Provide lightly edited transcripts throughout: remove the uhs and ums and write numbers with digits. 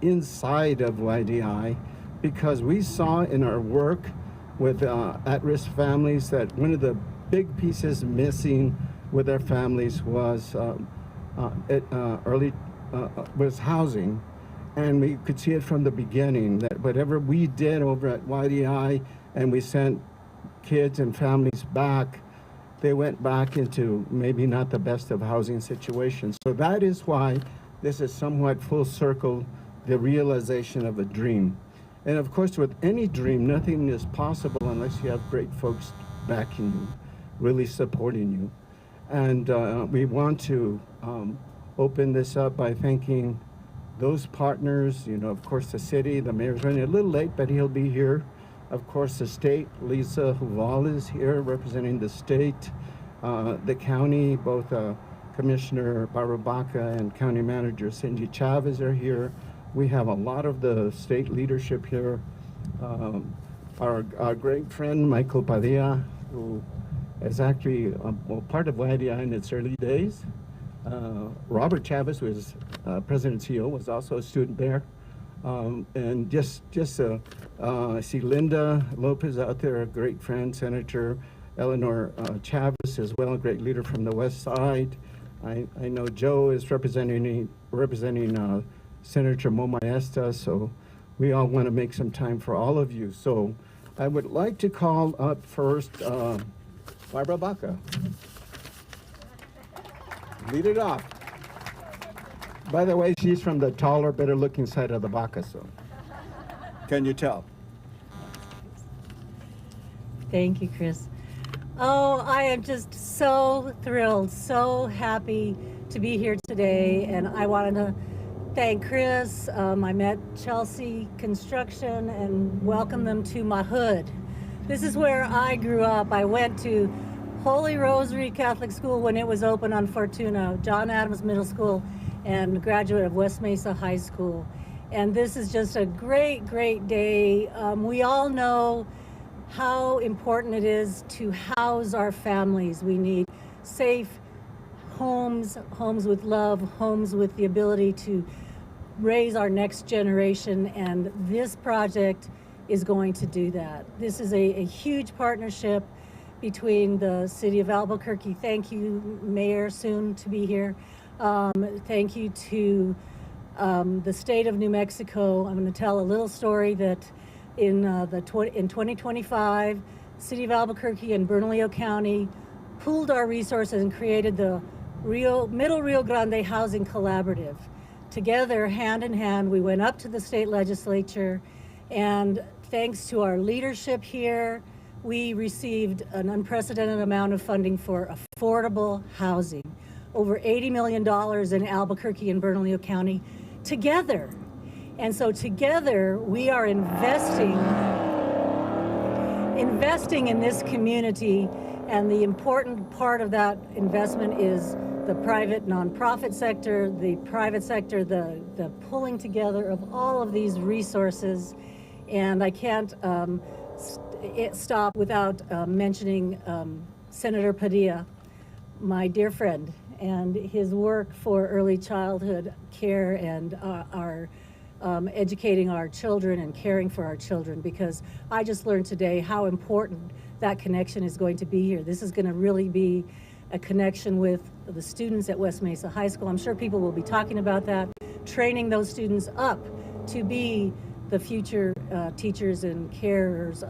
inside of YDI because we saw in our work with at-risk families that one of the big pieces missing with their families was was housing. And we could see it from the beginning that whatever we did over at YDI and we sent kids and families back, they went back into maybe not the best of housing situations. So that is why this is somewhat full circle, the realization of a dream. And of course, with any dream, nothing is possible unless you have great folks backing you, really supporting you. And we want to open this up by thanking those partners, of course, the city. The mayor's running a little late, but he'll be here. Of course, the state, Lisa Huval is here representing the state. The county, both Commissioner Barbabaca and County Manager Cindy Chavez are here. We have a lot of the state leadership here. Our great friend, Michael Padilla, who is actually part of YDI in its early days. Robert Chavez, who is President and CEO, was also a student there. And I see Linda Lopez out there, a great friend, Senator Eleanor Chavez as well, a great leader from the West Side. I know Joe is representing Senator Mo Maesta, so we all want to make some time for all of you. So I would like to call up first Barbara Baca. Lead it off. By the way, she's from the taller, better looking side of the Baca, so can you tell? Thank you, Chris. Oh, I am just so thrilled, so happy to be here today, and I wanted to thank Chris. I met Chelsea Construction and welcome them to my hood. This is where I grew up. I went to Holy Rosary Catholic School when it was open on Fortuna, John Adams Middle School, and graduate of West Mesa High School. And this is just a great, great day. We all know how important it is to house our families. We need safe homes, homes with love, homes with the ability to raise our next generation, and this project is going to do that. This is a huge partnership between the city of Albuquerque. Thank you, Mayor, soon to be here. Thank you to the state of New Mexico. I'm going to tell a little story that in 2025, City of Albuquerque and Bernalillo County pooled our resources and created the Middle Rio Grande Housing Collaborative. Together, hand in hand, we went up to the state legislature, and thanks to our leadership here, we received an unprecedented amount of funding for affordable housing, over $80 million in Albuquerque and Bernalillo County together. And so together we are investing in this community, and the important part of that investment is the private nonprofit sector, the private sector, the pulling together of all of these resources. And I can't stop without mentioning Senator Padilla, my dear friend, and his work for early childhood care and our educating our children and caring for our children, because I just learned today how important that connection is going to be here. This is going to really be a connection with the students at West Mesa High School. I'm sure people will be talking about that, training those students up to be the future teachers and carers,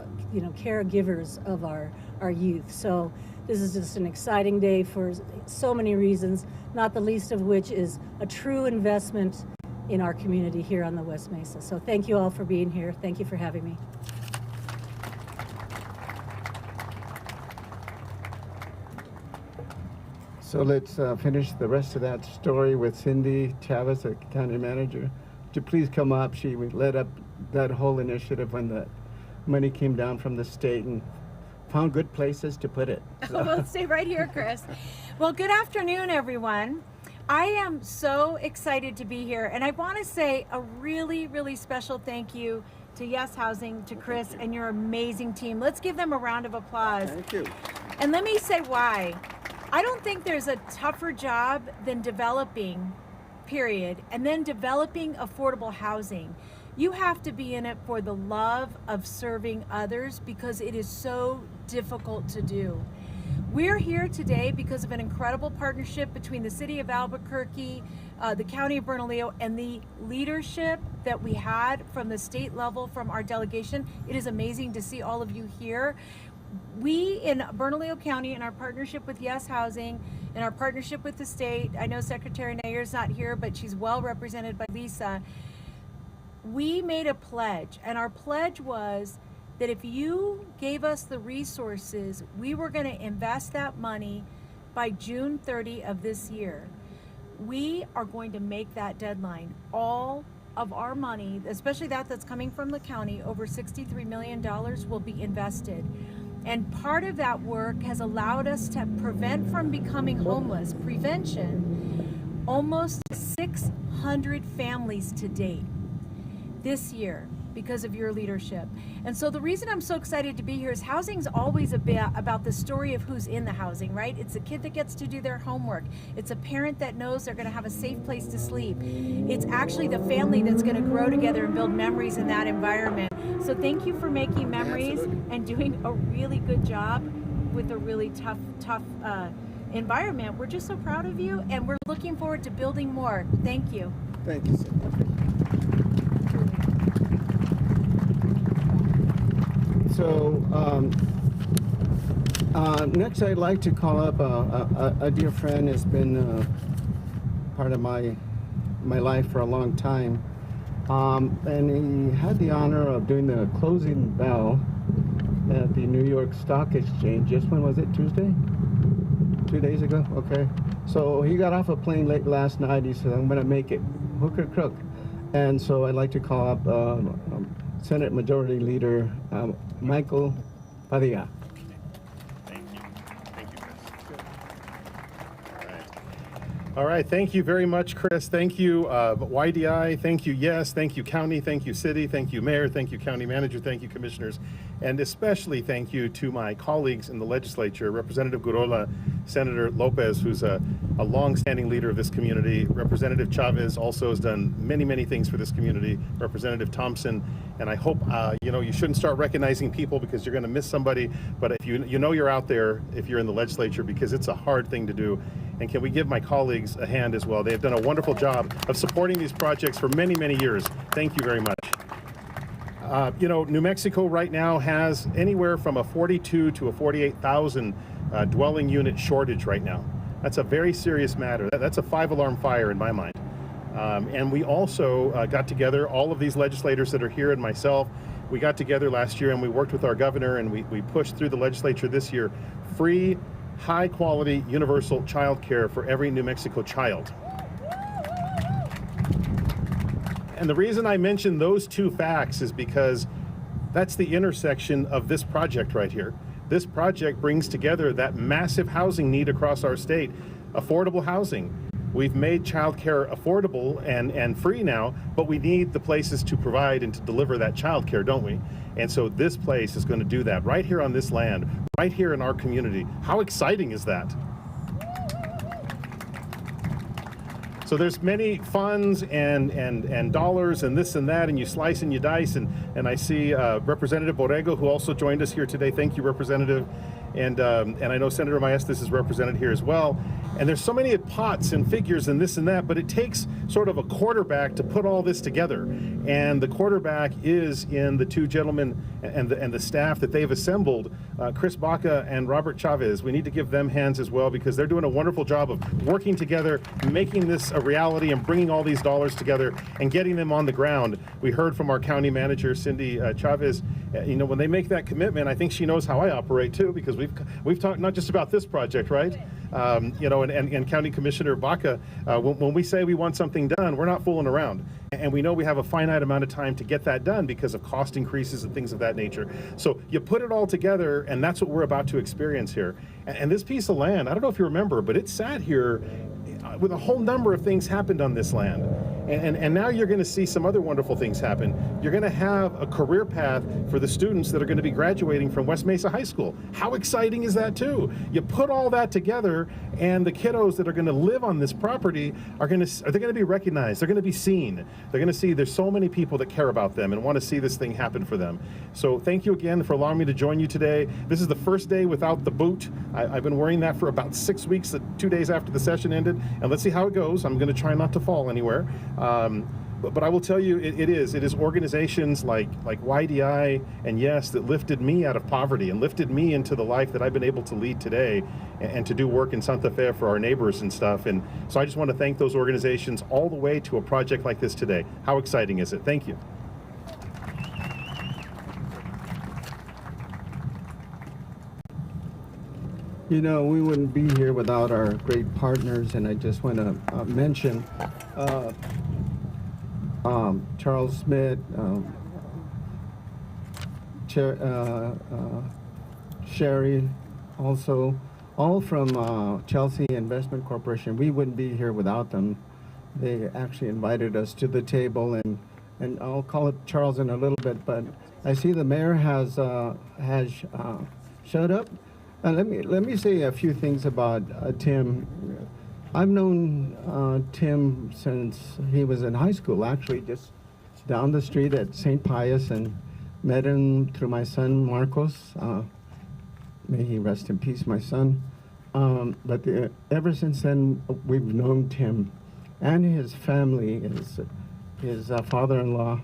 caregivers of our youth. So this is just an exciting day for so many reasons, not the least of which is a true investment in our community here on the West Mesa. So thank you all for being here. Thank you for having me. So let's finish the rest of that story with Cindy Chavez, the county manager. Would you please come up? She led up that whole initiative when the money came down from the state and found good places to put it. So. We'll stay right here, Chris. Well, good afternoon, everyone. I am so excited to be here, and I want to say a really, really special thank you to Yes Housing, to Chris, and your amazing team. Let's give them a round of applause. Thank you. And let me say why. I don't think there's a tougher job than developing period, and then developing affordable housing, you have to be in it for the love of serving others because it is so difficult to do. We're here today because of an incredible partnership between the city of Albuquerque, the county of Bernalillo, and the leadership that we had from the state level from our delegation. It is amazing to see all of you here. We in Bernalillo County, in our partnership with Yes Housing, in our partnership with the state, I know Secretary Nayer's not here, but she's well represented by Lisa. We made a pledge, and our pledge was that if you gave us the resources, we were going to invest that money by June 30 of this year. We are going to make that deadline. All of our money, especially that's coming from the county, over $63 million will be invested. And part of that work has allowed us to prevent from becoming homeless, prevention, almost 600 families to date this year because of your leadership. And so the reason I'm so excited to be here is housing's always about the story of who's in the housing, right? It's a kid that gets to do their homework. It's a parent that knows they're gonna have a safe place to sleep. It's actually the family that's gonna grow together and build memories in that environment. So thank you for making memories and doing a really good job with a really tough environment. We're just so proud of you, and we're looking forward to building more. Thank you. Thank you, Cindy. So next I'd like to call up a dear friend who's been part of my life for a long time. And he had the honor of doing the closing bell at the New York Stock Exchange. Just when was it, Tuesday? 2 days ago? Okay. So he got off a plane late last night. He said, I'm going to make it, hook or crook. And so I'd like to call up Senate Majority Leader Michael Padilla. Thank you. Thank you, Chris. All right. Thank you very much, Chris. Thank you, YDI. Thank you, Yes. Thank you, County. Thank you, City. Thank you, Mayor. Thank you, County Manager. Thank you, Commissioners. And especially thank you to my colleagues in the legislature, Representative Gurola, Senator Lopez, who's a long-standing leader of this community. Representative Chavez also has done many, many things for this community. Representative Thompson, and I hope, you shouldn't start recognizing people because you're going to miss somebody, but if you know you're out there if you're in the legislature, because it's a hard thing to do. And can we give my colleagues a hand as well? They've done a wonderful job of supporting these projects for many, many years. Thank you very much. New Mexico right now has anywhere from a 42 to a 48,000 dwelling unit shortage right now. That's a very serious matter. That's a 5-alarm fire in my mind. And we also got together, all of these legislators that are here and myself, we got together last year and we worked with our governor and we pushed through the legislature this year, free, high-quality, universal child care for every New Mexico child. And the reason I mention those two facts is because that's the intersection of this project right here. This project brings together that massive housing need across our state, affordable housing. We've made childcare affordable and free now, but we need the places to provide and to deliver that childcare, don't we? And so this place is going to do that right here on this land, right here in our community. How exciting is that? So there's many funds and dollars and this and that, and you slice and you dice, and I see Representative Borrego, who also joined us here today. Thank you, Representative. And I know Senator Maestas is represented here as well. And there's so many pots and figures and this and that, but it takes sort of a quarterback to put all this together. And the quarterback is in the two gentlemen and the staff that they've assembled, Chris Baca and Robert Chavez. We need to give them hands as well because they're doing a wonderful job of working together, making this a reality and bringing all these dollars together and getting them on the ground. We heard from our county manager, Cindy Chavez, when they make that commitment, I think she knows how I operate too, because we've talked not just about this project, right? And County Commissioner Baca, when we say we want something done, we're not fooling around. And we know we have a finite amount of time to get that done because of cost increases and things of that nature. So you put it all together, and that's what we're about to experience here. And this piece of land, I don't know if you remember, but it sat here with a whole number of things happened on this land. And now you're going to see some other wonderful things happen. You're going to have a career path for the students that are going to be graduating from West Mesa High School. How exciting is that too? You put all that together, and the kiddos that are going to live on this property are going to be recognized. They're going to be seen. They're going to see there's so many people that care about them and want to see this thing happen for them. So thank you again for allowing me to join you today. This is the first day without the boot. I've been wearing that for about 6 weeks, 2 days after the session ended, and let's see how it goes. I'm going to try not to fall anywhere. But I will tell you, it is organizations like YDI and YES that lifted me out of poverty and lifted me into the life that I've been able to lead today and to do work in Santa Fe for our neighbors and stuff. And so I just want to thank those organizations all the way to a project like this today. How exciting is it? Thank you. You know, we wouldn't be here without our great partners, and I just want to mention Charles Smith, Sherry, also, all from Chelsea Investment Corporation. We wouldn't be here without them. They actually invited us to the table, and I'll call it Charles in a little bit, but I see the mayor has showed up. Let me say a few things about Tim. I've known Tim since he was in high school, actually, just down the street at St. Pius, and met him through my son, Marcos. May he rest in peace, my son. But ever since then, we've known Tim and his family, his father-in-law,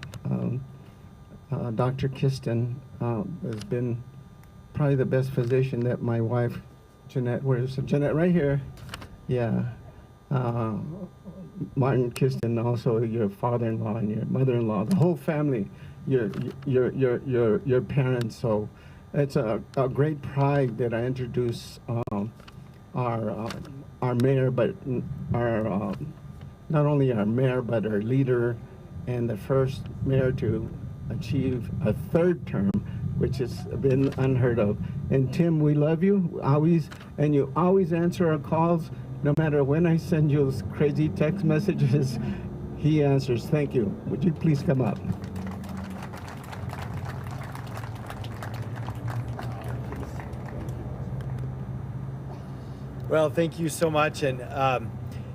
Dr. Kiston, has been probably the best physician that my wife, Jeanette, where's Jeanette? Right here. Yeah. Martin Kiston, also your father-in-law and your mother-in-law, the whole family, your parents. So it's a great pride that I introduce our mayor, but our not only our mayor, but our leader, and the first mayor to achieve a third term, which has been unheard of. And Tim, we love you always, and you always answer our calls. No matter when I send you those crazy text messages, he answers. Thank you. Would you please come up? Well, thank you so much. And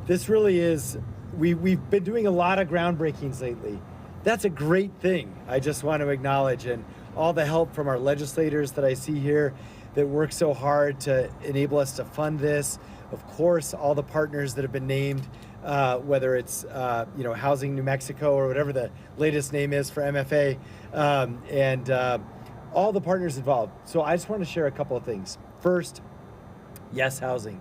this really is, we've been doing a lot of groundbreakings lately. That's a great thing. I just want to acknowledge, and all the help from our legislators that I see here that work so hard to enable us to fund this. Of course, all the partners that have been named, whether it's Housing New Mexico or whatever the latest name is for MFA, and all the partners involved. So I just want to share a couple of things. First, Yes Housing.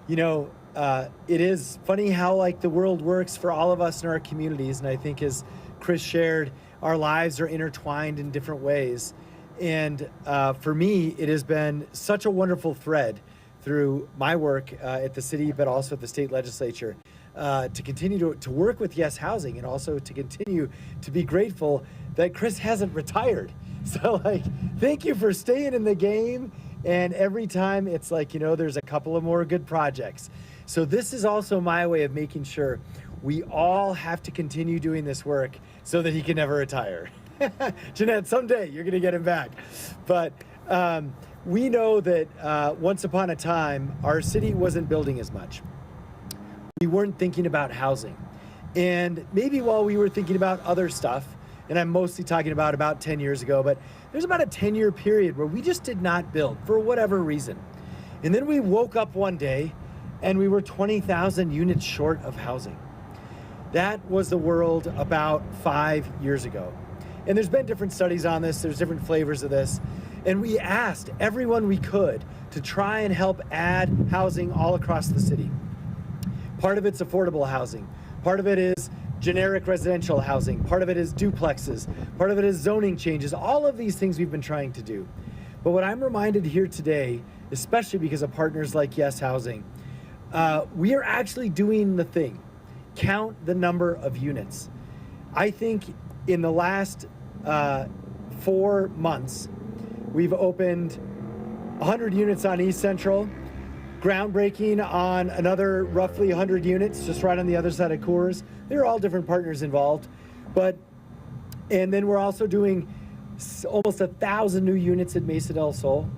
It is funny how like the world works for all of us in our communities, and I think as Chris shared, our lives are intertwined in different ways. And for me, it has been such a wonderful thread through my work at the city, but also at the state legislature, to continue to work with Yes Housing, and also to continue to be grateful that Chris hasn't retired. So thank you for staying in the game. And every time it's there's a couple of more good projects. So this is also my way of making sure we all have to continue doing this work so that he can never retire. Jeanette, someday you're gonna get him back. But we know that once upon a time, our city wasn't building as much. We weren't thinking about housing. And maybe while we were thinking about other stuff, and I'm mostly talking about 10 years ago, but there's about a 10-year period where we just did not build for whatever reason. And then we woke up one day and we were 20,000 units short of housing. That was the world about 5 years ago. And there's been different studies on this, there's different flavors of this. And we asked everyone we could to try and help add housing all across the city. Part of it's affordable housing. Part of it is generic residential housing. Part of it is duplexes. Part of it is zoning changes. All of these things we've been trying to do. But what I'm reminded here today, especially because of partners like Yes Housing, we are actually doing the thing. Count the number of units. I think in the last 4 months, we've opened 100 units on East Central, groundbreaking on another roughly 100 units just right on the other side of Coors. There are all different partners involved, and then we're also doing almost 1,000 new units at Mesa del Sol.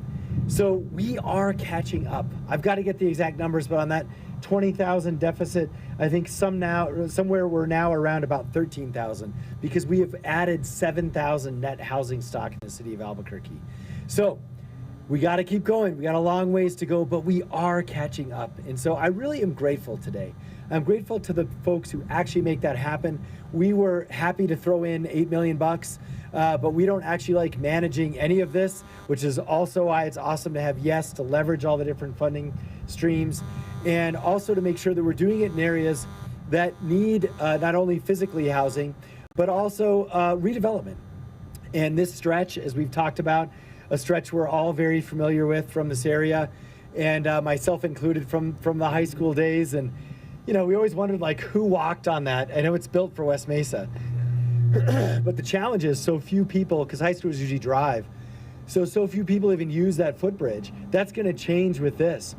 So we are catching up. I've got to get the exact numbers, but on that 20,000 deficit, I think somewhere we're now around about 13,000 because we have added 7,000 net housing stock in the city of Albuquerque. So we got to keep going. We got a long ways to go, but we are catching up. And so I really am grateful today. I'm grateful to the folks who actually make that happen. We were happy to throw in $8 million, but we don't actually like managing any of this, which is also why it's awesome to have Yes to leverage all the different funding streams, and also to make sure that we're doing it in areas that need not only physically housing, but also redevelopment. And this stretch, as we've talked about, a stretch we're all very familiar with from this area, and myself included from the high school days. And you know, we always wondered like who walked on that. I know it's built for West Mesa, but the challenge is so few people, because high schools usually drive, so few people even use that footbridge. That's going to change with this.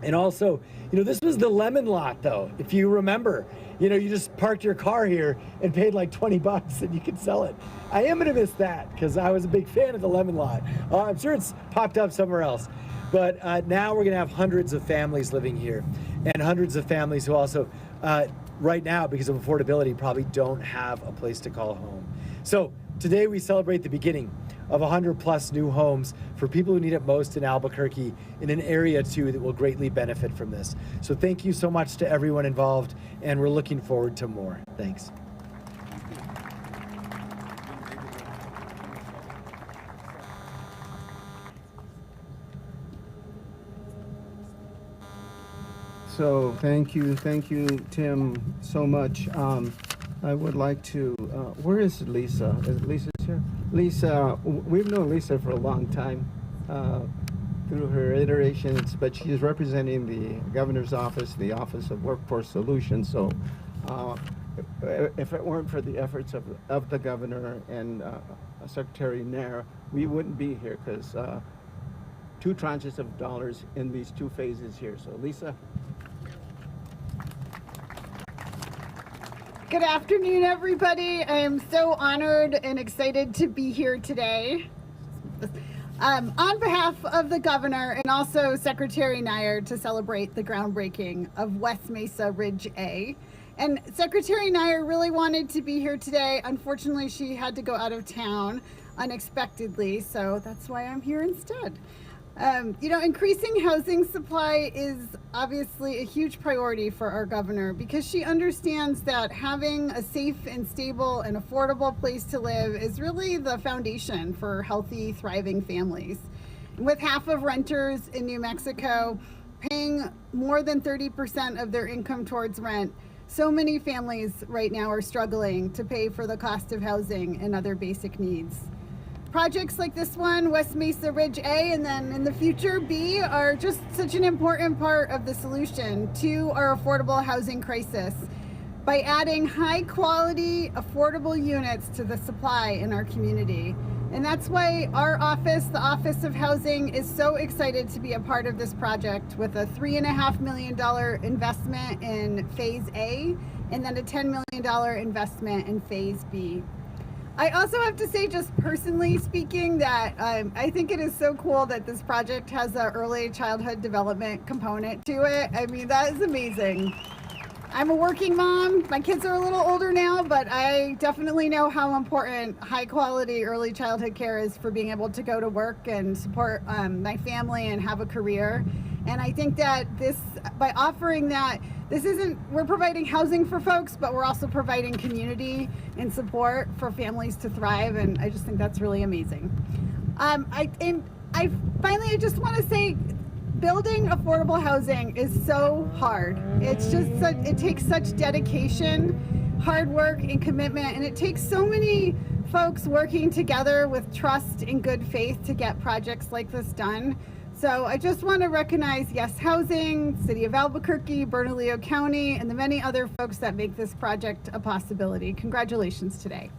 And also, you know, this was the lemon lot though. If you remember, you know, you just parked your car here and paid like $20 and you could sell it. I am going to miss that because I was a big fan of the lemon lot. I'm sure it's popped up somewhere else. But now we're going to have hundreds of families living here, and hundreds of families who also, right now, because of affordability, probably don't have a place to call home. So today we celebrate the beginning of 100+ new homes for people who need it most in Albuquerque, in an area too that will greatly benefit from this. So thank you so much to everyone involved, and we're looking forward to more. Thanks. So thank you, Tim, so much. I would like to, where is Lisa? Is Lisa here? Lisa, we've known Lisa for a long time through her iterations, but she's representing the governor's office, the Office of Workforce Solutions. So if it weren't for the efforts of the governor and Secretary Nair, we wouldn't be here, because 2 tranches of dollars in these 2 phases here. So Lisa. Good afternoon, everybody. I am so honored and excited to be here today. On behalf of the governor and also Secretary Nair, to celebrate the groundbreaking of West Mesa Ridge A. And Secretary Nair really wanted to be here today. Unfortunately, she had to go out of town unexpectedly, so that's why I'm here instead. You know, increasing housing supply is obviously a huge priority for our governor, because she understands that having a safe and stable and affordable place to live is really the foundation for healthy, thriving families. With half of renters in New Mexico paying more than 30% of their income towards rent, so many families right now are struggling to pay for the cost of housing and other basic needs. Projects like this one, West Mesa Ridge A, and then in the future B, are just such an important part of the solution to our affordable housing crisis by adding high quality, affordable units to the supply in our community. And that's why our office, the Office of Housing, is so excited to be a part of this project, with a $3.5 million investment in Phase A and then a $10 million investment in Phase B. I also have to say, just personally speaking, that I think it is so cool that this project has an early childhood development component to it. I mean, that is amazing. I'm a working mom. My kids are a little older now, but I definitely know how important high quality early childhood care is for being able to go to work and support my family and have a career. And I think that this, by offering that, we're providing housing for folks, but we're also providing community and support for families to thrive. And I just think that's really amazing. I finally just want to say, building affordable housing is so hard. It's just, it takes such dedication, hard work, and commitment. And it takes so many folks working together with trust and good faith to get projects like this done. So I just want to recognize Yes Housing, City of Albuquerque, Bernalillo County, and the many other folks that make this project a possibility. Congratulations today.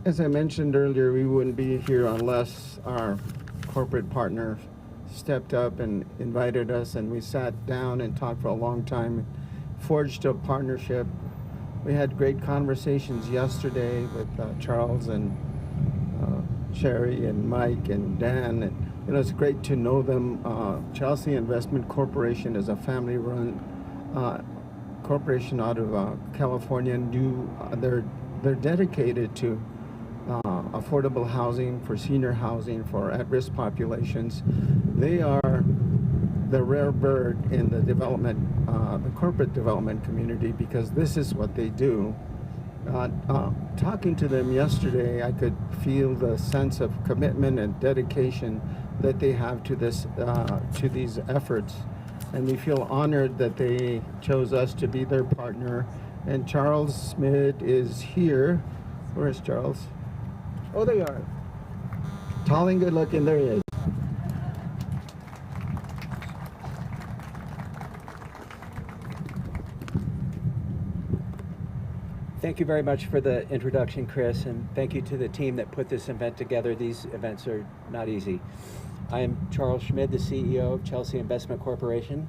As I mentioned earlier, we wouldn't be here unless our corporate partner stepped up and invited us, and we sat down and talked for a long time, forged a partnership. We had great conversations yesterday with Charles and Sherry and Mike and Dan. And, you know, it's great to know them. Chelsea Investment Corporation is a family-run corporation out of California, and they're dedicated to affordable housing, for senior housing, for at-risk populations. They are the rare bird in the development, the corporate development community, because this is what they do. Talking to them yesterday, I could feel the sense of commitment and dedication that they have to this, to these efforts, and we feel honored that they chose us to be their partner. And Charles Schmidt is here. Where is Charles? Oh, they are. Tall and good looking, there he is. Thank you very much for the introduction, Chris, and thank you to the team that put this event together. These events are not easy. I am Charles Schmidt, the CEO of Chelsea Investment Corporation.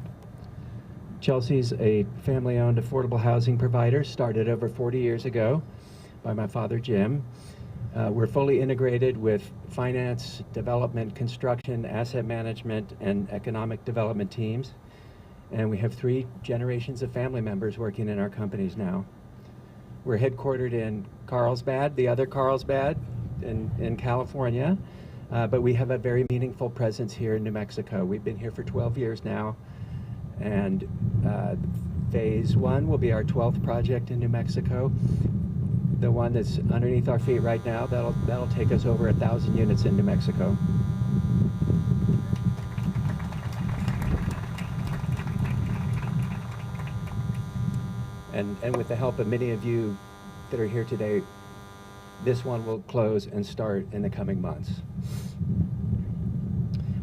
Chelsea's a family-owned affordable housing provider, started over 40 years ago by my father, Jim. We're fully integrated with finance, development, construction, asset management, and economic development teams. And we have 3 generations of family members working in our companies now. We're headquartered in Carlsbad, the other Carlsbad in California, but we have a very meaningful presence here in New Mexico. We've been here for 12 years now, and phase 1 will be our 12th project in New Mexico. The one that's underneath our feet right now, that'll take us over 1,000 units in New Mexico. And with the help of many of you that are here today, this one will close and start in the coming months.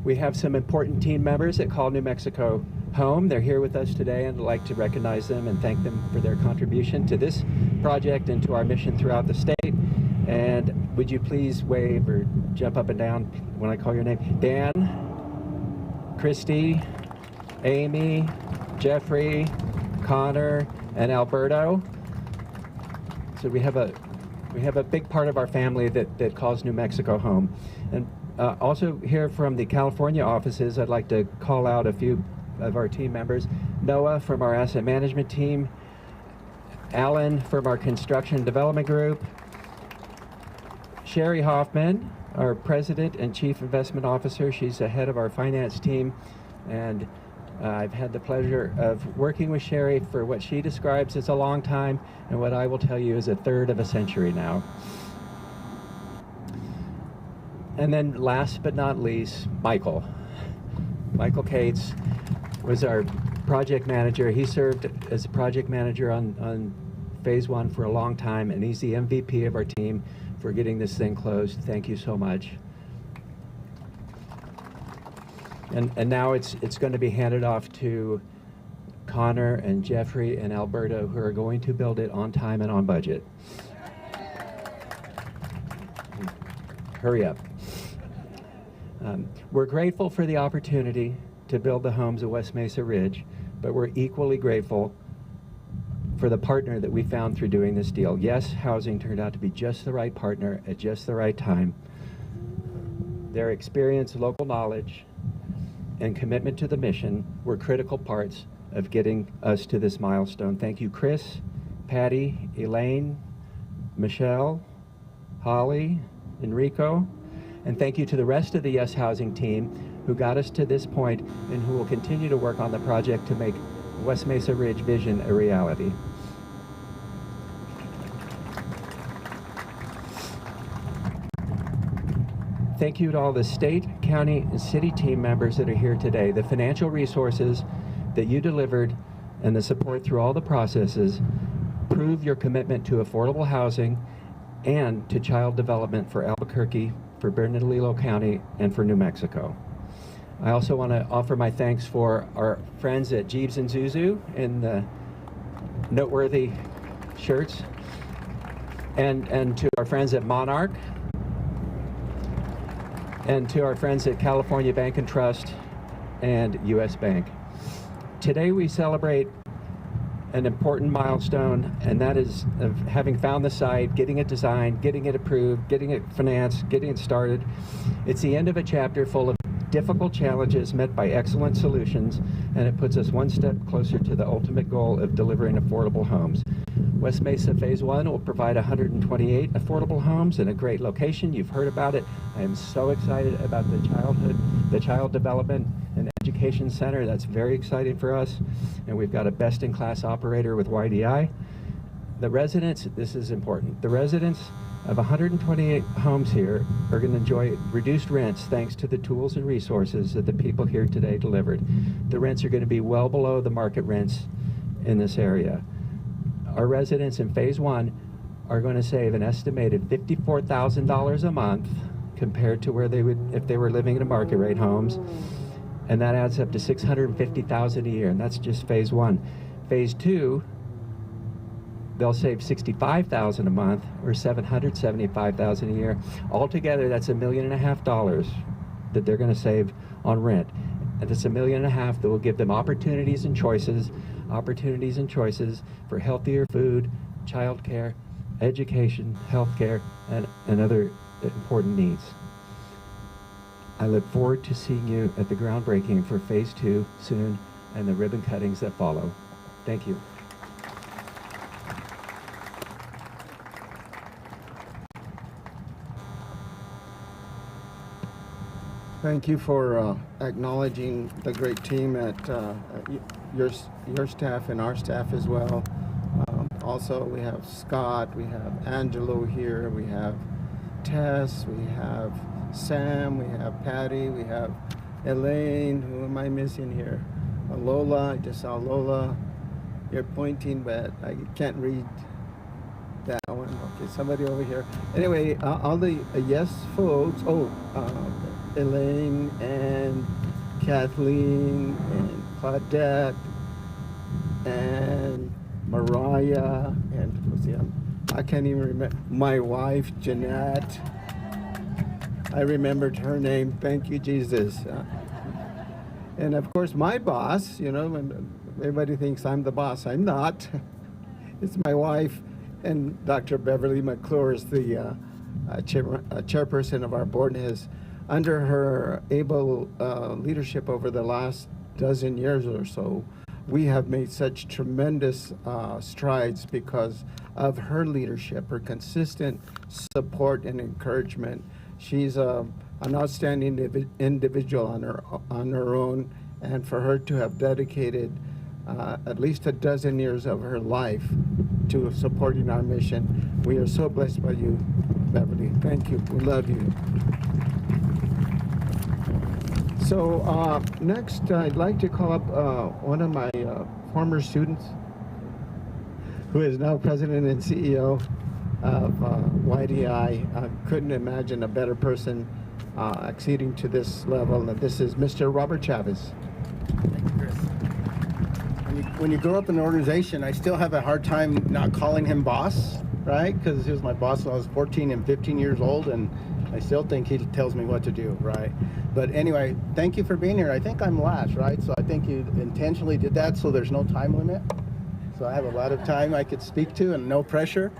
We have some important team members that call New Mexico home. They're here with us today, and I'd like to recognize them and thank them for their contribution to this project and to our mission throughout the state. And would you please wave or jump up and down when I call your name? Dan, Christy, Amy, Jeffrey, Connor, and Alberto. So we have a big part of our family that calls New Mexico home. And also here from the California offices, I'd like to call out a few of our team members. Noah from our asset management team, Alan from our construction development group, Sherry Hoffman, our president and chief investment officer. She's the head of our finance team, and I've had the pleasure of working with Sherry for what she describes as a long time, and what I will tell you is a third of a century now. And then last but not least, Michael. Michael Cates was our project manager. He served as a project manager on phase 1 for a long time, and he's the MVP of our team for getting this thing closed. Thank you so much. And now it's going to be handed off to Connor and Jeffrey and Alberto, who are going to build it on time and on budget. Hurry up. We're grateful for the opportunity to build the homes at West Mesa Ridge, but we're equally grateful for the partner that we found through doing this deal. Yes, housing turned out to be just the right partner at just the right time. Their experience, local knowledge, and commitment to the mission were critical parts of getting us to this milestone. Thank you, Chris, Patty, Elaine, Michelle, Holly, Enrico, and thank you to the rest of the Yes Housing team who got us to this point and who will continue to work on the project to make West Mesa Ridge vision a reality. Thank you to all the state, county, and city team members that are here today. The financial resources that you delivered and the support through all the processes prove your commitment to affordable housing and to child development for Albuquerque, for Bernalillo County, and for New Mexico. I also want to offer my thanks for our friends at Jeeves and Zuzu in the noteworthy shirts. and to our friends at Monarch, and to our friends at California Bank and Trust and U.S. Bank. Today we celebrate an important milestone, and that is of having found the site, getting it designed, getting it approved, getting it financed, getting it started. It's the end of a chapter full of difficult challenges met by excellent solutions, and it puts us one step closer to the ultimate goal of delivering affordable homes. West Mesa Phase 1 will provide 128 affordable homes in a great location. You've heard about it. I am so excited about the Child Development and Education Center. That's very exciting for us. And we've got a best-in-class operator with YDI. The residents, this is important, the residents of 128 homes here are going to enjoy reduced rents thanks to the tools and resources that the people here today delivered. The rents are going to be well below the market rents in this area. Our residents in Phase 1 are going to save an estimated $54,000 a month compared to where they would if they were living in a market rate homes. And that adds up to $650,000 a year, and that's just Phase 1. Phase 2, they'll save $65,000 a month, or $775,000 a year. Altogether, that's $1.5 million that they're going to save on rent. And it's $1.5 million that will give them opportunities and choices for healthier food, childcare, education, healthcare, and other important needs. I look forward to seeing you at the groundbreaking for Phase 2 soon and the ribbon cuttings that follow. Thank you. Thank you for acknowledging the great team at your staff and our staff as well. Also, we have Scott, we have Angelo here, we have Tess, we have Sam, we have Patty, we have Elaine. Who am I missing here? Lola, I just saw Lola. You're pointing, but I can't read that one. Okay, somebody over here. Anyway, all the yes folks. Oh, Elaine and Kathleen and Claudette and Mariah and let's see, I can't even remember my wife Jeanette. I remembered her name. Thank you, Jesus. And of course, my boss. You know, everybody thinks I'm the boss. I'm not. It's my wife and Dr. Beverly McClure is the chairperson of our board, and has, under her able leadership over the last dozen years or so, we have made such tremendous strides because of her leadership, her consistent support and encouragement. She's an outstanding individual on her own, and for her to have dedicated at least a dozen years of her life to supporting our mission, we are so blessed by you, Beverly. Thank you. We love you. So next, I'd like to call up one of my former students, who is now president and CEO of YDI. I couldn't imagine a better person acceding to this level, and this is Mr. Robert Chavez. Thank you, Chris. When you grow up in an organization, I still have a hard time not calling him boss, right? Because he was my boss when I was 14 and 15 years old, and I still think he tells me what to do, right? But anyway, thank you for being here. I think I'm last, right? So I think you intentionally did that so there's no time limit. So I have a lot of time I could speak to and no pressure.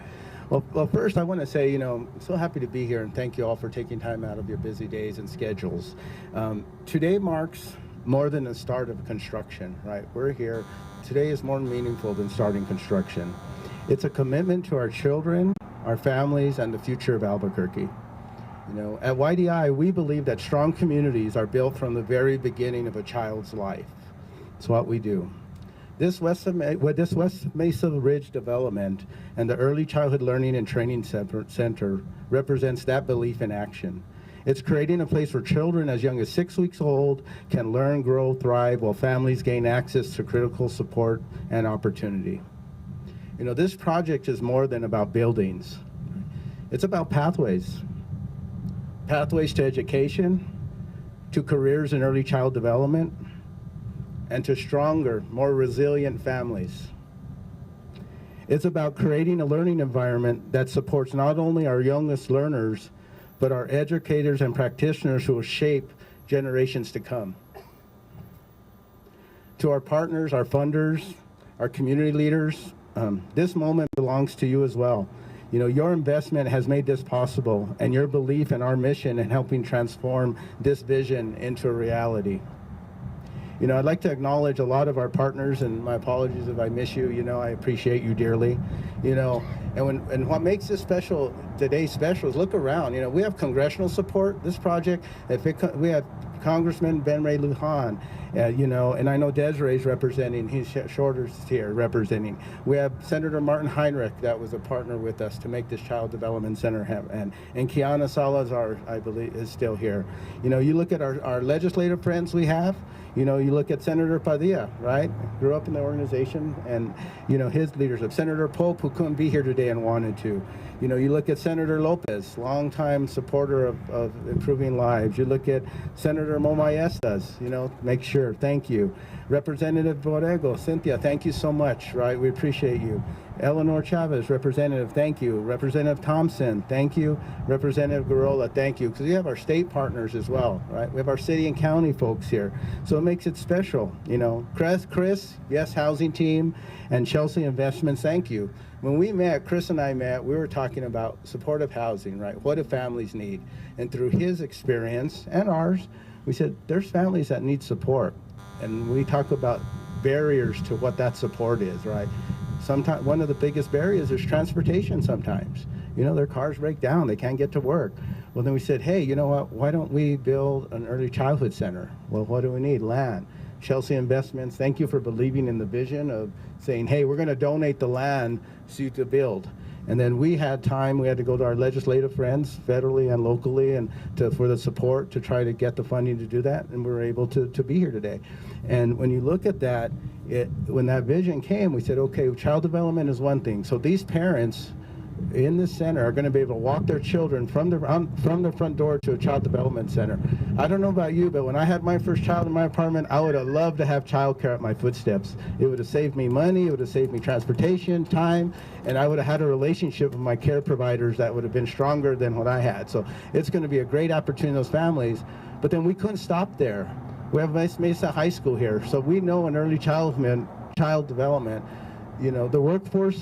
Well, first I want to say, I'm so happy to be here, and thank you all for taking time out of your busy days and schedules. Today marks more than the start of construction, right? We're here. Today is more meaningful than starting construction. It's a commitment to our children, our families, and the future of Albuquerque. At YDI, we believe that strong communities are built from the very beginning of a child's life. It's what we do. This West Mesa Ridge development and the Early Childhood Learning and Training Center represents that belief in action. It's creating a place where children as young as 6 weeks old can learn, grow, thrive, while families gain access to critical support and opportunity. This project is more than about buildings. It's about pathways. Pathways to education, to careers in early child development, and to stronger, more resilient families. It's about creating a learning environment that supports not only our youngest learners, but our educators and practitioners who will shape generations to come. To our partners, our funders, our community leaders, this moment belongs to you as well. You know, your investment has made this possible, and your belief in our mission in helping transform this vision into a reality. You know, I'd like to acknowledge a lot of our partners, and my apologies if I miss you. You know, I appreciate you dearly. You know, and what makes this special, today special, is look around. You know, we have congressional support. This project, we have Congressman Ben Ray Lujan, you know, and I know Desiree's representing, he's Shorter's here representing. We have Senator Martin Heinrich that was a partner with us to make this Child Development Center happen. And Kiana Salazar, I believe, is still here. You know, you look at our legislative friends we have, you know, you look at Senator Padilla, right? Grew up in the organization, and, you know, his leadership. Senator Pope, who couldn't be here today and wanted to. You know, you look at Senator Lopez, longtime supporter of improving lives. You look at Senator Momayestas, you know, make sure, thank you. Representative Borrego, Cynthia, thank you so much, right? We appreciate you. Eleanor Chavez, Representative, thank you. Representative Thompson, thank you. Representative Garola, thank you. Because we have our state partners as well, right? We have our city and county folks here. So it makes it special, you know. Chris, Yes Housing Team, and Chelsea Investments, thank you. When we met, Chris and I met, we were talking about supportive housing, right? What do families need? And through his experience and ours, we said, there's families that need support. And we talk about barriers to what that support is, right? Sometimes one of the biggest barriers is transportation sometimes. You know, their cars break down, they can't get to work. Well, then we said, hey, you know what, why don't we build an early childhood center? Well, what do we need? Land. Chelsea Investments, thank you for believing in the vision of saying, hey, we're gonna donate the land so you could build. And then we had time, we had to go to our legislative friends, federally and locally, and for the support to try to get the funding to do that, and we were able to be here today. And when you look at that, when that vision came, we said, okay, child development is one thing. So these parents in this center are going to be able to walk their children from the front door to a child development center. I don't know about you, but when I had my first child in my apartment, I would have loved to have childcare at my footsteps. It would have saved me money, it would have saved me transportation, time, and I would have had a relationship with my care providers that would have been stronger than what I had. So it's going to be a great opportunity in those families. But then we couldn't stop there. We have West Mesa High School here, so we know in early child development, you know, the workforce,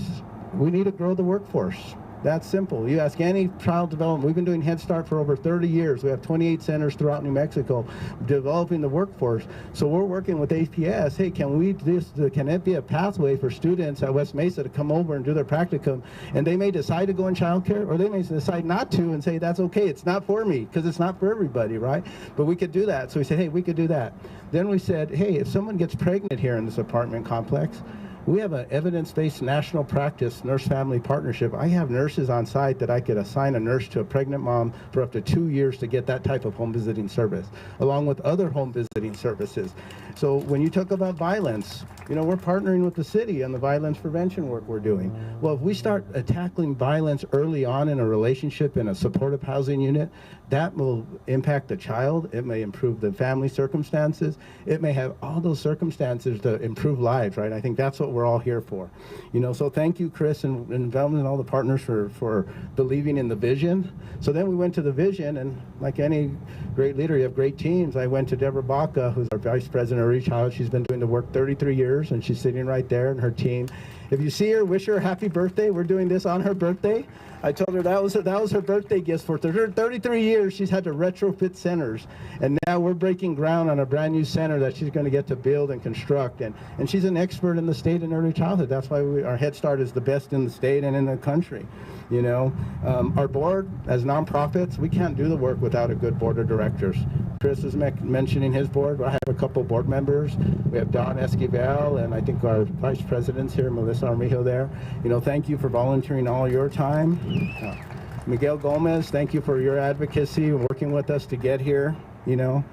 we need to grow the workforce. That's simple. You ask any child development, we've been doing Head Start for over 30 years. We have 28 centers throughout New Mexico developing the workforce. So we're working with APS. Hey, can it be a pathway for students at West Mesa to come over and do their practicum? And they may decide to go in childcare, or they may decide not to and say, that's okay, it's not for me, because it's not for everybody, right? But we could do that. So we said, hey, we could do that. Then we said, hey, if someone gets pregnant here in this apartment complex, we have an evidence-based national practice nurse-family partnership. I have nurses on site that I could assign a nurse to a pregnant mom for up to 2 years to get that type of home visiting service, along with other home visiting services. So when you talk about violence, you know, we're partnering with the city on the violence prevention work we're doing. Well, if we start tackling violence early on in a relationship in a supportive housing unit, that will impact the child. It may improve the family circumstances. It may have all those circumstances to improve lives, right? I think that's what we're all here for. You know, so thank you, Chris, and Velma and all the partners for believing in the vision. So then we went to the vision, and like any great leader, you have great teams. I went to Deborah Baca, who's our Vice President of Early Child. She's been doing the work 33 years, and she's sitting right there, and her team. If you see her, wish her a happy birthday. We're doing this on her birthday. I told her that was her birthday gift for 33 years. She's had to retrofit centers, and now we're breaking ground on a brand new center that she's going to get to build and construct. And she's an expert in the state in early childhood. That's why our Head Start is the best in the state and in the country. You know, our board, as nonprofits, we can't do the work without a good board of directors. Chris is mentioning his board. I have a couple board members. We have Don Esquivel, and I think our vice president's here, Melissa Armijo there. You know, thank you for volunteering all your time. Miguel Gomez, thank you for your advocacy and working with us to get here, you know.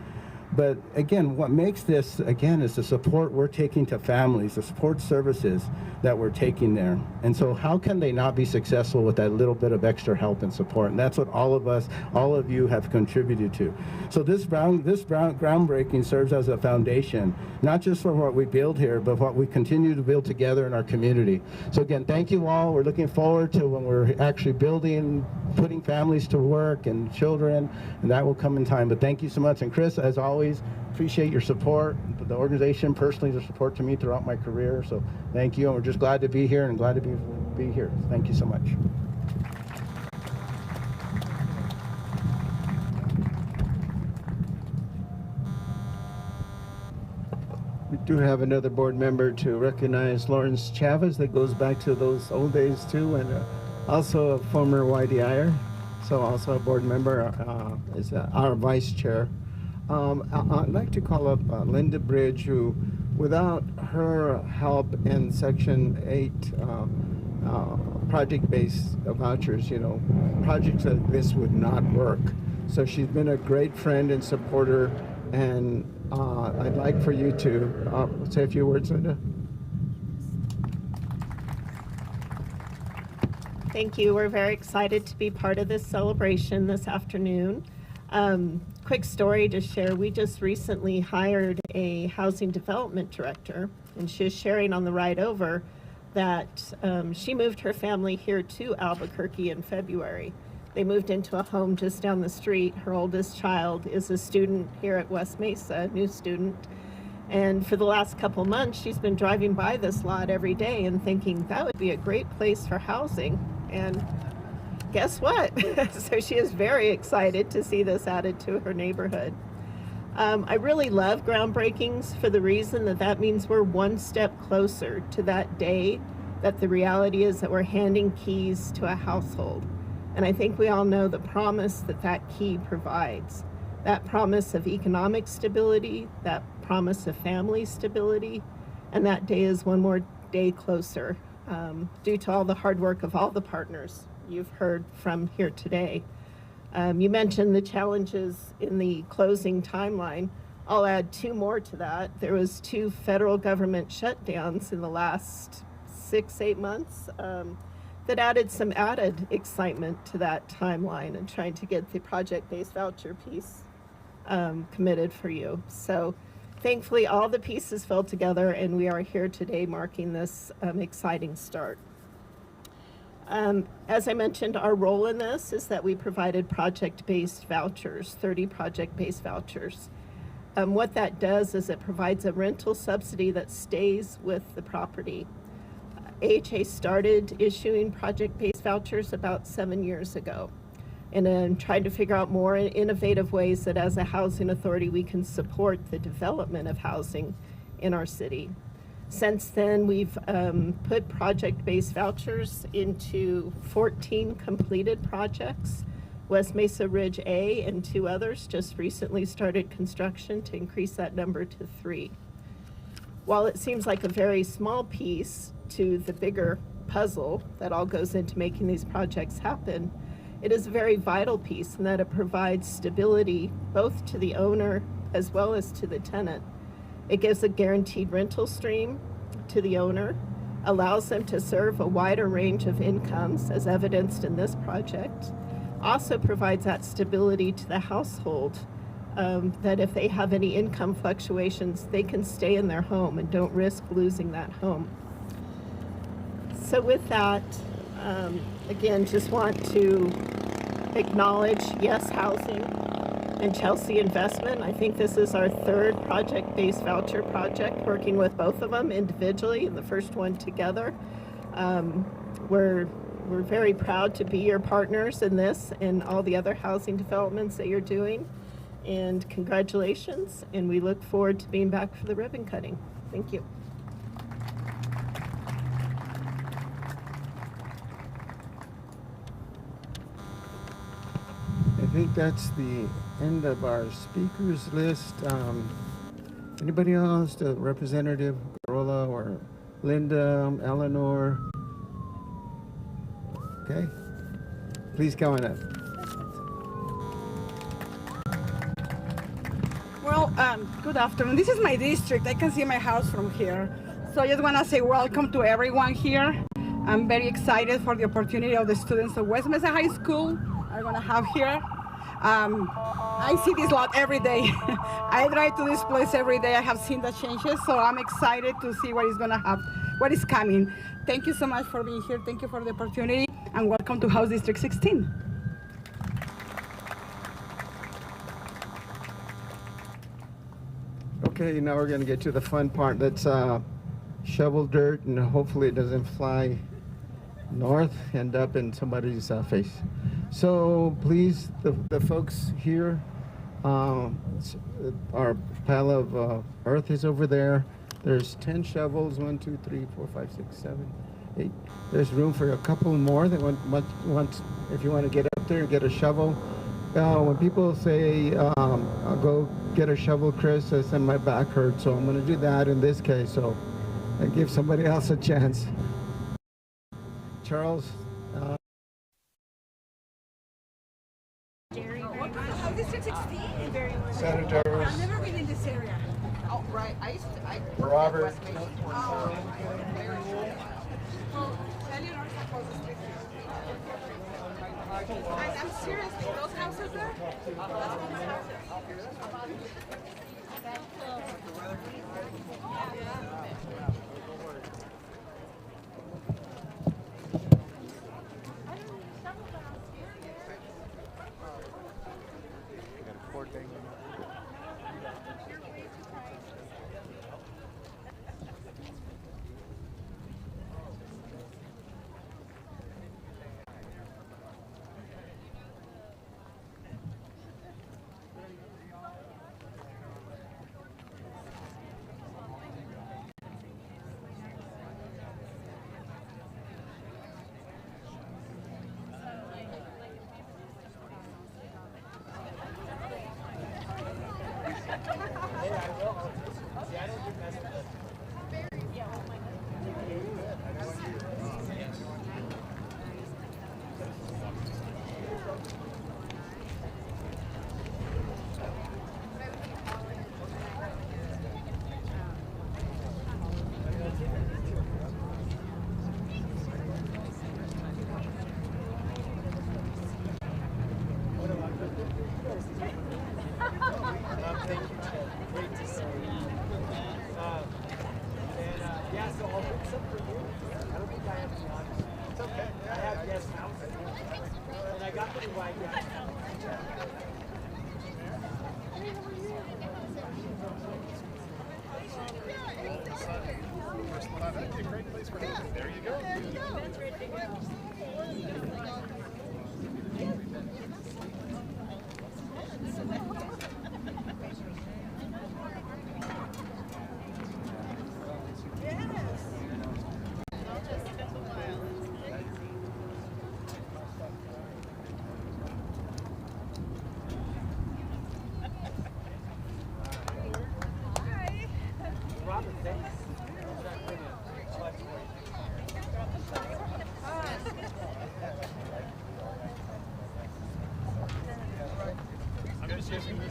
But again, what makes this, again, is the support we're taking to families, the support services that we're taking there. And so how can they not be successful with that little bit of extra help and support? And that's what all of us, all of you have contributed to. So this groundbreaking serves as a foundation, not just for what we build here, but what we continue to build together in our community. So again, thank you all. We're looking forward to when we're actually building, putting families to work and children, and that will come in time. But thank you so much. And Chris, as always, appreciate your support, the organization, personally, the support to me throughout my career. So thank you, and we're just glad to be here and glad to be here. Thank you so much. We do have another board member to recognize, Lawrence Chavez, that goes back to those old days too, and also a former YDIer, so also a board member, is our vice chair. I'd like to call up Linda Bridge, who, without her help in Section 8 project-based vouchers, projects like this would not work. So she's been a great friend and supporter, and I'd like for you to say a few words, Linda. Thank you. We're very excited to be part of this celebration this afternoon. Quick story to share. We just recently hired a housing development director, and she was sharing on the ride over that she moved her family here to Albuquerque in February. They moved into a home just down the street. Her oldest child is a student here at West Mesa, a new student. And for the last couple months, she's been driving by this lot every day and thinking that would be a great place for housing. And guess what? So she is very excited to see this added to her neighborhood. I really love groundbreakings for the reason that means we're one step closer to that day that the reality is that we're handing keys to a household. And I think we all know the promise that key provides. That promise of economic stability, that promise of family stability, and that day is one more day closer due to all the hard work of all the partners you've heard from here today. You mentioned the challenges in the closing timeline. I'll add two more to that. There was 2 federal government shutdowns in the last 6-8 months that added some added excitement to that timeline and trying to get the project-based voucher piece committed for you. So thankfully all the pieces fell together and we are here today marking this exciting start. As I mentioned, our role in this is that we provided project-based vouchers, 30 project-based vouchers. What that does is it provides a rental subsidy that stays with the property. AHA started issuing project-based vouchers about 7 years ago, and then tried to figure out more innovative ways that as a housing authority we can support the development of housing in our city. Since then, we've put project-based vouchers into 14 completed projects. West Mesa Ridge A and 2 others just recently started construction to increase that number to 3. While it seems like a very small piece to the bigger puzzle that all goes into making these projects happen, it is a very vital piece in that it provides stability both to the owner as well as to the tenant. It gives a guaranteed rental stream to the owner, allows them to serve a wider range of incomes as evidenced in this project, also provides that stability to the household, that if they have any income fluctuations, they can stay in their home and don't risk losing that home. So with that, again, just want to acknowledge Yes Housing and Chelsea Investment. I think this is our 3rd project-based voucher project, working with both of them individually and the first one together. We're very proud to be your partners in this and all the other housing developments that you're doing. And congratulations, and we look forward to being back for the ribbon cutting. Thank you. I think that's the end of our speakers list. Anybody else? The Representative Garola or Linda, Eleanor? Okay. Please come on up. Well, Good afternoon. This is my district. I can see my house from here. So I just want to say welcome to everyone here. I'm very excited for the opportunity of the students of West Mesa High School are going to have here. I see this lot every day. I drive to this place every day. I have seen the changes, so I'm excited to see what is going to happen, what is coming. Thank you so much for being here. Thank you for the opportunity, and welcome to House District 16. Okay, now we're going to get to the fun part. Let's shovel dirt, and hopefully it doesn't fly north, end up in somebody's face. So please, the folks here, our pile of earth is over there. There's 10 shovels, 1, 2, 3, 4, 5, 6, 7, 8. There's room for a couple more that want if you want to get up there and get a shovel. When people say, I'll go get a shovel, Chris, I said my back hurts, so I'm going to do that in this case, so I give somebody else a chance. Charles. Senators. I've never been in this area. Oh, right. I Robert. I'm serious. Those houses there? There you go.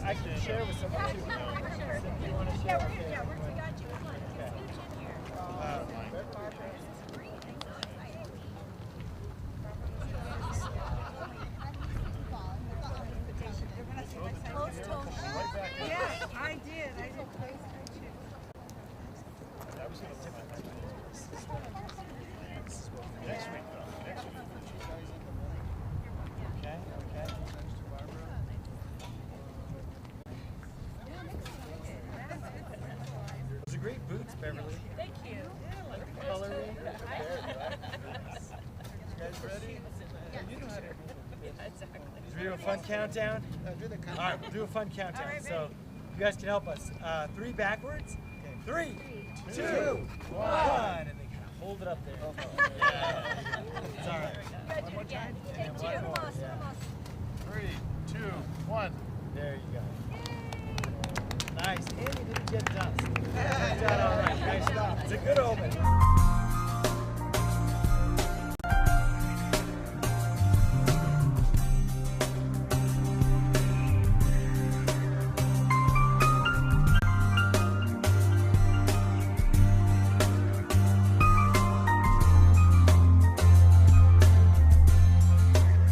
I can share with someone too. You want to share? Yeah, we got you. Come on. Yes, I did. I did. That was going to tip it. Next week, though. Next week. Okay, okay. Those are great boots, Beverly. Thank you. Coloring. You guys ready? You know how to Exactly. Should we do a fun countdown? All right, we'll do a fun countdown. All right, So ready? you guys can help us. 3 backwards. 3, 2, 1. And then hold it up there. Yeah. It's all right. Got you again. And Take one two. more, Almost, yeah. almost. 3, 2, 1. There you go. Nice. And you didn't get dust. You done all right. Nice job. It's a good omen.